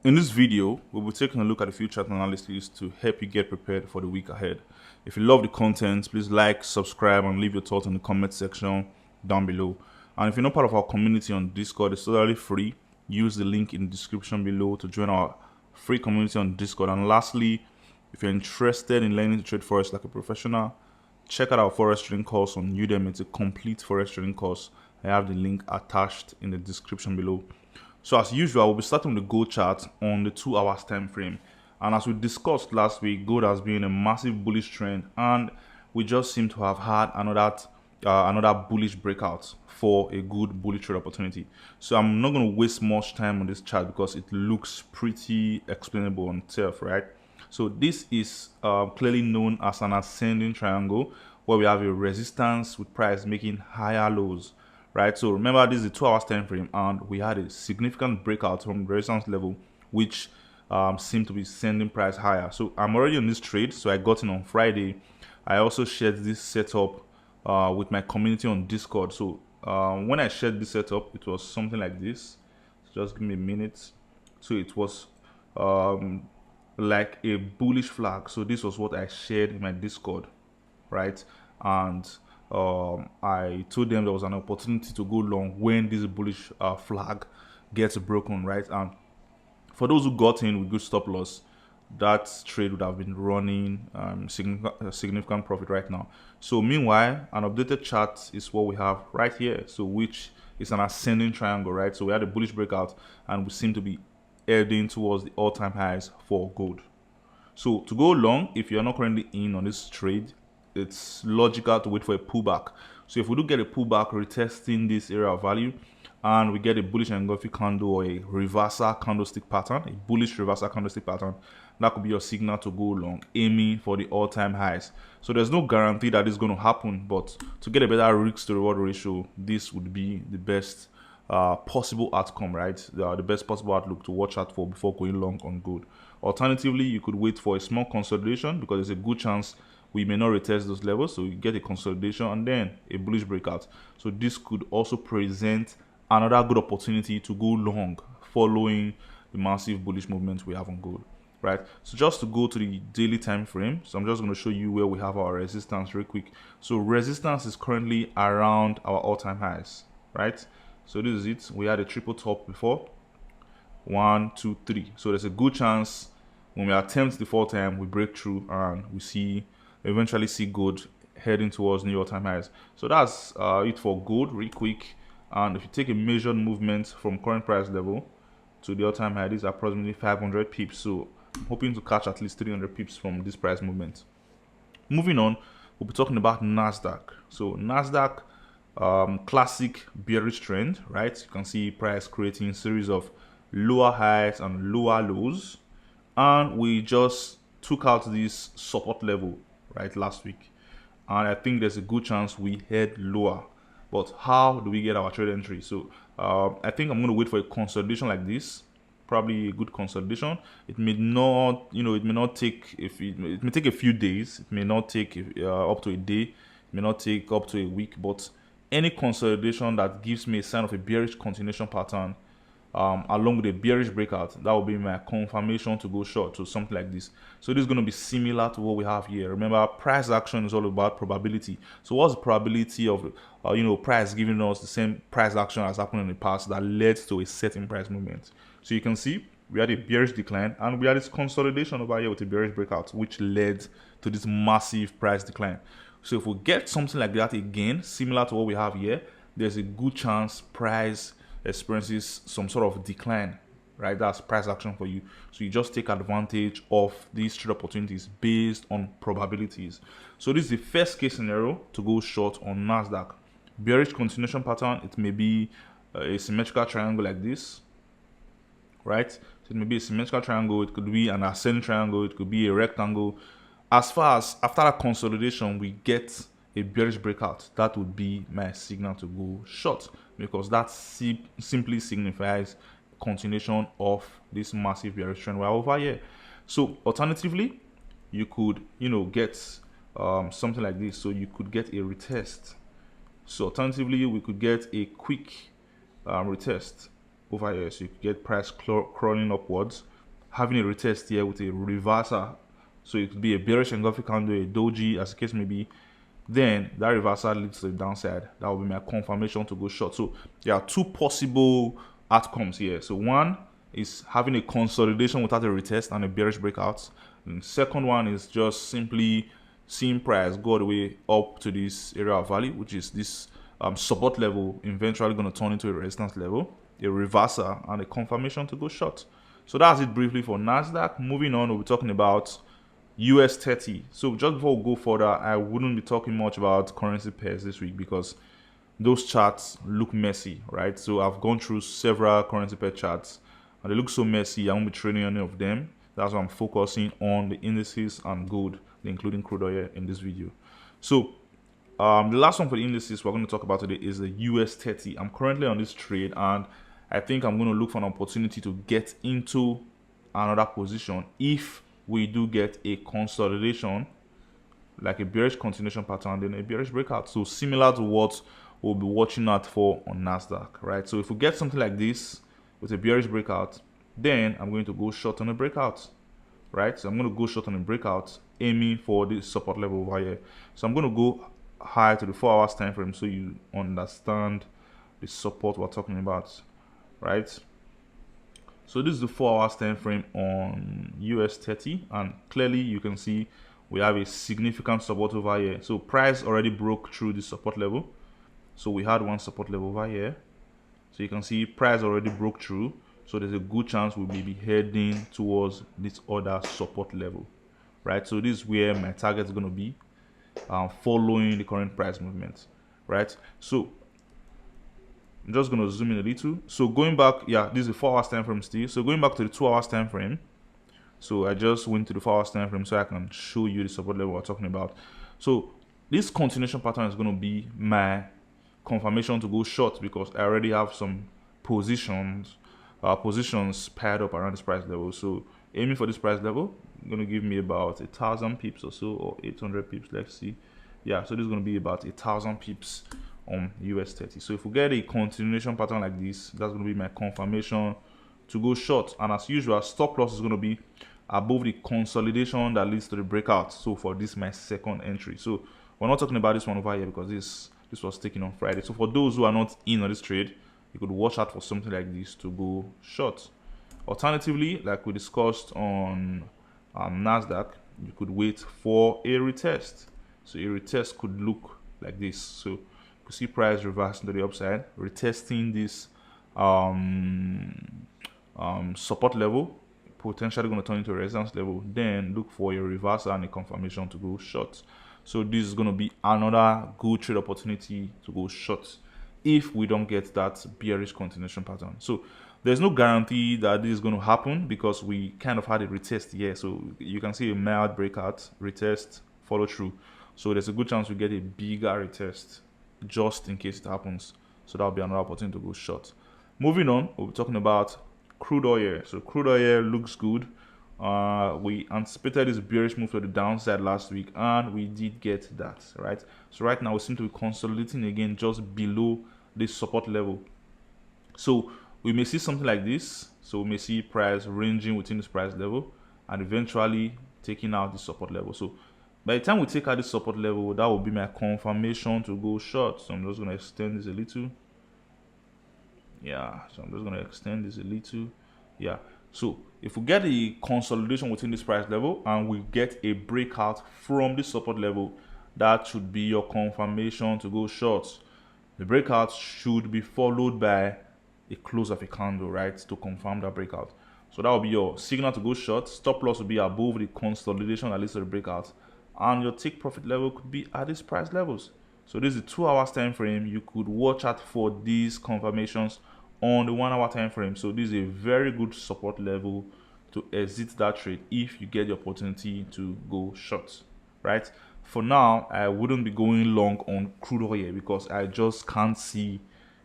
In this video, we'll be taking a look at a few chart analysis to help you get prepared for the week ahead. If you love the content, please like, subscribe, and leave your thoughts in the comment section down below. And if you're not part of our community on Discord, it's totally free. Use the link in the description below to join our free community on Discord. And lastly, if you're interested in learning to trade Forex like a professional, check out our Forex trading course on Udemy. It's a complete Forex trading course. I have the link attached in the description below. So as usual, we'll be starting with the gold chart on the 2 hours time frame. And as we discussed last week, gold has been a massive bullish trend, and we just seem to have had another bullish breakout for a good bullish trade opportunity. So I'm not going to waste much time on this chart because it looks pretty explainable on itself, right? So this is clearly known as an ascending triangle, where we have a resistance with price making higher lows, right? So remember, this is a 2 hours time frame, and we had a significant breakout from the resistance level, which seemed to be sending price higher. So I'm already on this trade, so I got in on Friday. I also shared this setup with my community on Discord. So when I shared this setup, it was something like this. So just give me a minute. So it was like a bullish flag. So this was what I shared in my Discord, right? And I told them there was an opportunity to go long when this bullish flag gets broken, right? And for those who got in with good stop loss, that trade would have been running significant profit right now. So meanwhile, an updated chart is what we have right here, so which is an ascending triangle, right? So we had a bullish breakout, and we seem to be heading towards the all-time highs for gold. So to go long, if you're not currently in on this trade, it's logical to wait for a pullback. So if we do get a pullback retesting this area of value, and we get a bullish engulfing candle or a reversal candlestick pattern, a bullish reversal candlestick pattern, that could be your signal to go long, aiming for the all-time highs. So there's no guarantee that it's going to happen, but to get a better risk to reward ratio, this would be the best possible outcome, right? The best possible outlook to watch out for before going long on gold. Alternatively, you could wait for a small consolidation, because there's a good chance we may not retest those levels, so you get a consolidation and then a bullish breakout. So this could also present another good opportunity to go long following the massive bullish movement we have on gold, right? So just to go to the daily time frame, so I'm just going to show you where we have our resistance real quick. So resistance is currently around our all-time highs, right? So this is it. We had a triple top before, 1, 2, 3. So there's a good chance when we attempt the fourth time, we break through and we eventually see gold heading towards new all-time highs. So that's it for gold real quick. And if you take a measured movement from current price level to the all-time high, this is approximately 500 pips. So I'm hoping to catch at least 300 pips from this price movement. Moving on, we'll be talking about Nasdaq. So Nasdaq, classic bearish trend, right? You can see price creating a series of lower highs and lower lows, and we just took out this support level right last week, and I think there's a good chance we head lower. But how do we get our trade entry? So I think I'm going to wait for a consolidation like this, probably a good consolidation. It may not, it may not take it may take a few days. It may not take up to a day. It may not take up to a week. But any consolidation that gives me a sign of a bearish continuation pattern, along with a bearish breakout, that will be my confirmation to go short to something like this. So this is going to be similar to what we have here. Remember, price action is all about probability. So what's the probability of price giving us the same price action as happened in the past that led to a certain price movement? So you can see we had a bearish decline, and we had this consolidation over here with a bearish breakout, which led to this massive price decline. So if we get something like that again, similar to what we have here, there's a good chance price experiences some sort of decline, right? That's price action for you. So you just take advantage of these trade opportunities based on probabilities. So this is the first case scenario to go short on Nasdaq. Bearish continuation pattern. It may be a symmetrical triangle like this, right? So it may be a symmetrical triangle. It could be an ascending triangle. It could be a rectangle. As far as after that consolidation, we get a bearish breakout, that would be my signal to go short, because that simply signifies continuation of this massive bearish trend we're over here. So alternatively, you could get something like this. So you could get a retest. So alternatively, we could get a quick retest, over here. So you could get price crawling upwards, having a retest here with a reversal. So it could be a bearish engulfing candle, a doji, as the case may be. Then that reversal leads to the downside. That will be my confirmation to go short. So there are two possible outcomes here. So one is having a consolidation without a retest and a bearish breakout. And the second one is just simply seeing price go all the way up to this area of value, which is this support level, eventually going to turn into a resistance level, a reversal, and a confirmation to go short. So that's it briefly for Nasdaq. Moving on, we'll be talking about US30. So just before we go further, I wouldn't be talking much about currency pairs this week because those charts look messy, right? So I've gone through several currency pair charts and they look so messy. I won't be trading any of them. That's why I'm focusing on the indices and gold, including crude oil in this video. So the last one for the indices we're going to talk about today is the US30. I'm currently on this trade and I think I'm going to look for an opportunity to get into another position if we do get a consolidation, like a bearish continuation pattern, then a bearish breakout. So similar to what we'll be watching out for on Nasdaq, right? So if we get something like this with a bearish breakout, then I'm going to go short on a breakout, right? So I'm going to go short on a breakout, aiming for this support level over here. So I'm going to go high to the 4 hours time frame so you understand the support we're talking about, right? So this is the 4 hours time frame on US30, and clearly you can see we have a significant support over here. So price already broke through the support level. So we had one support level over here. So you can see price already broke through. So there's a good chance we may be heading towards this other support level, right? So this is where my target is going to be, following the current price movement, right? So I'm just going to zoom in a little. So going back, yeah, this is the 4 hours time frame still. So going back to the 2 hours time frame. So I just went to the 4 hours time frame so I can show you the support level we're talking about. So this continuation pattern is going to be my confirmation to go short because I already have some positions paired up around this price level. So aiming for this price level, going to give me about 1,000 pips or so, or 800 pips. Let's see. Yeah, so this is going to be about 1,000 pips on US30. So if we get a continuation pattern like this, that's going to be my confirmation to go short. And as usual, stop loss is going to be above the consolidation that leads to the breakout. So for this, my second entry. So we're not talking about this one over here because this was taken on Friday. So for those who are not in on this trade, you could watch out for something like this to go short. Alternatively, like we discussed on Nasdaq, you could wait for a retest. So a retest could look like this. So you could see price reversing to the upside, retesting this support level, potentially going to turn into a resistance level, then look for a reversal and a confirmation to go short. So this is going to be another good trade opportunity to go short if we don't get that bearish continuation pattern. So there's no guarantee that this is going to happen because we kind of had a retest here. So you can see a mild breakout, retest, follow through. So there's a good chance we get a bigger retest just in case it happens. So that'll be another opportunity to go short. Moving on, we'll be talking about crude oil. So crude oil looks good. We anticipated this bearish move to the downside last week and we did get that, right? So right now we seem to be consolidating again just below this support level. So we may see something like this. So we may see price ranging within this price level and eventually taking out the support level. So by the time we take out this support level, that will be my confirmation to go short. So I'm just going to extend this a little. Yeah, so I'm just going to extend this a little. Yeah, so if we get a consolidation within this price level and we get a breakout from this support level, that should be your confirmation to go short. The breakout should be followed by a close of a candle, right, to confirm that breakout. So that will be your signal to go short. Stop loss will be above the consolidation that leads to the breakout, and your take profit level could be at these price levels. So this is a 2 hours time frame. You could watch out for these confirmations on the 1 hour time frame. So this is a very good support level to exit that trade if you get the opportunity to go short, right? For now, I wouldn't be going long on crude oil because I just can't see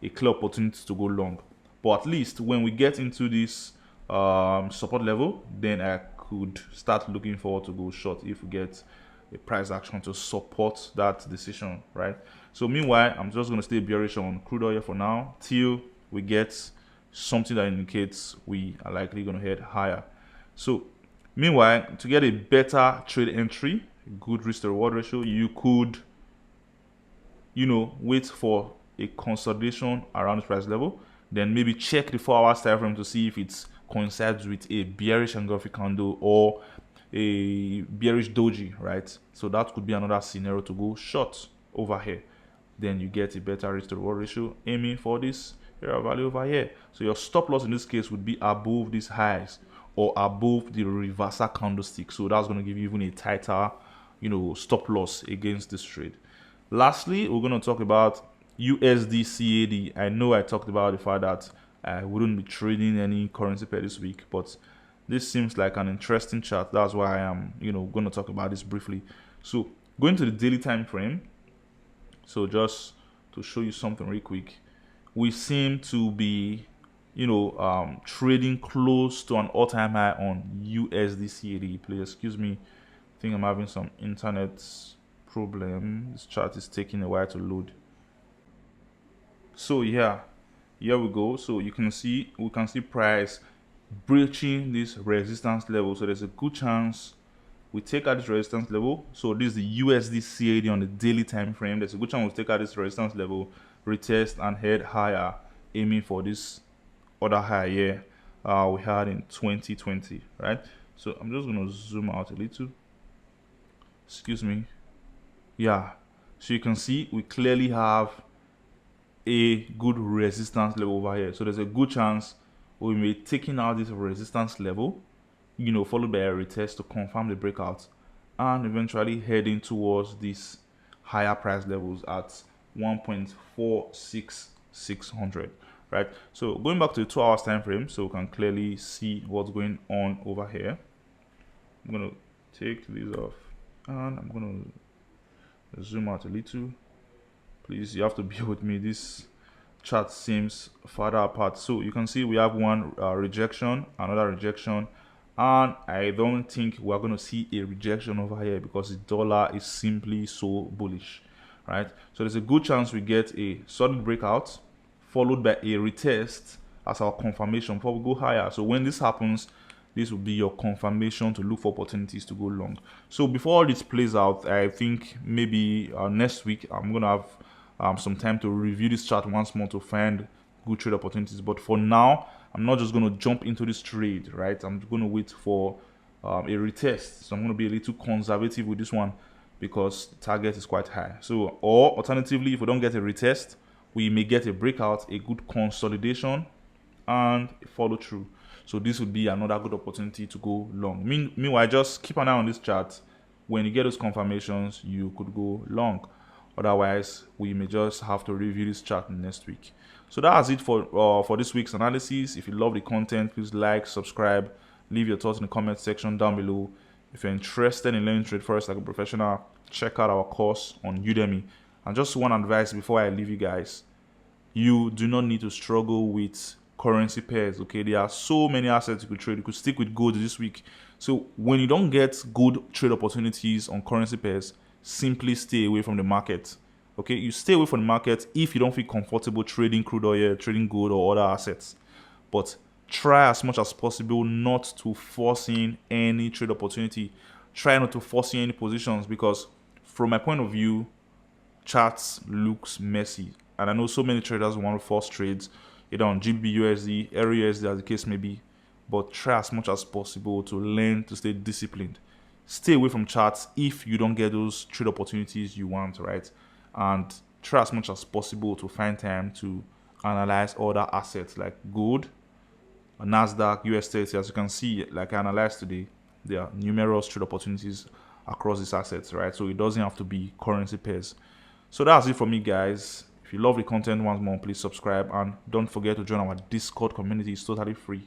a clear opportunity to go long. But at least when we get into this support level, then I could start looking forward to go short if we get a price action to support that decision, right? So meanwhile, I'm just going to stay bearish on crude oil for now till we get something that indicates we are likely going to head higher. So meanwhile, to get a better trade entry, good risk to reward ratio, you could, wait for a consolidation around this price level, then maybe check the 4-hour time frame to see if it coincides with a bearish engulfing candle or a bearish doji, right? So that could be another scenario to go short over here. Then you get a better risk to reward ratio aiming for this area value over here. So your stop loss in this case would be above these highs or above the reversal candlestick. So that's going to give you even a tighter, stop loss against this trade. Lastly, we're going to talk about USD-CAD. I know I talked about the fact that I wouldn't be trading any currency pair this week, but this seems like an interesting chart. That's why I am, going to talk about this briefly. So going to the daily time frame. So just to show you something real quick, we seem to be, trading close to an all-time high on USD-CAD. Please excuse me. I think I'm having some internet problem. This chart is taking a while to load. So yeah, here we go. So we can see price breaching this resistance level. So there's a good chance we take out this resistance level. So this is the USD-CAD on the daily time frame. There's a good chance we'll take out this resistance level, retest and head higher, aiming for this other high here we had in 2020, right? So I'm just going to zoom out a little. Excuse me. Yeah, so you can see we clearly have a good resistance level over here. So there's a good chance we may be taking out this resistance level, followed by a retest to confirm the breakout, and eventually heading towards these higher price levels at 1.46600, right? So going back to the 2 hours time frame, so we can clearly see what's going on over here. I'm going to take these off and I'm going to zoom out a little. Please, you have to bear with me. This chart seems farther apart. So you can see we have one rejection, another rejection, and I don't think we're going to see a rejection over here because the dollar is simply so bullish, right? So there's a good chance we get a solid breakout followed by a retest as our confirmation before we go higher. So when this happens, this will be your confirmation to look for opportunities to go long. So before all this plays out, I think maybe next week I'm going to have some time to review this chart once more to find good trade opportunities. But for now, I'm not just going to jump into this trade, right? I'm going to wait for a retest. So I'm going to be a little conservative with this one because the target is quite high. So, or alternatively, if we don't get a retest, we may get a breakout, a good consolidation, and a follow through. So this would be another good opportunity to go long. Meanwhile, just keep an eye on this chart. When you get those confirmations, you could go long. Otherwise, we may just have to review this chart next week. So that's it for this week's analysis. If you love the content, please like, subscribe, leave your thoughts in the comment section down below. If you're interested in learning trade forex like a professional, check out our course on Udemy. And just one advice before I leave you guys: you do not need to struggle with currency pairs. Okay, there are so many assets you could trade. You could stick with gold this week. So when you don't get good trade opportunities on currency pairs, simply stay away from the market. Okay, you stay away from the market if you don't feel comfortable trading crude oil, trading gold, or other assets. But try as much as possible not to force in any trade opportunity. Try not to force in any positions, because from my point of view, charts looks messy, and I know so many traders want to force trades either on GBP USD, Euro USD, as the case may be. But try as much as possible to learn to stay disciplined. Stay away from charts if you don't get those trade opportunities you want, right? And try as much as possible to find time to analyze other assets like gold, Nasdaq US30. As you can see, like I analyzed today, there are numerous trade opportunities across these assets, right? So it doesn't have to be currency pairs. So that's it from me, guys. If you love the content once more, please subscribe and don't forget to join our Discord community. It's totally free.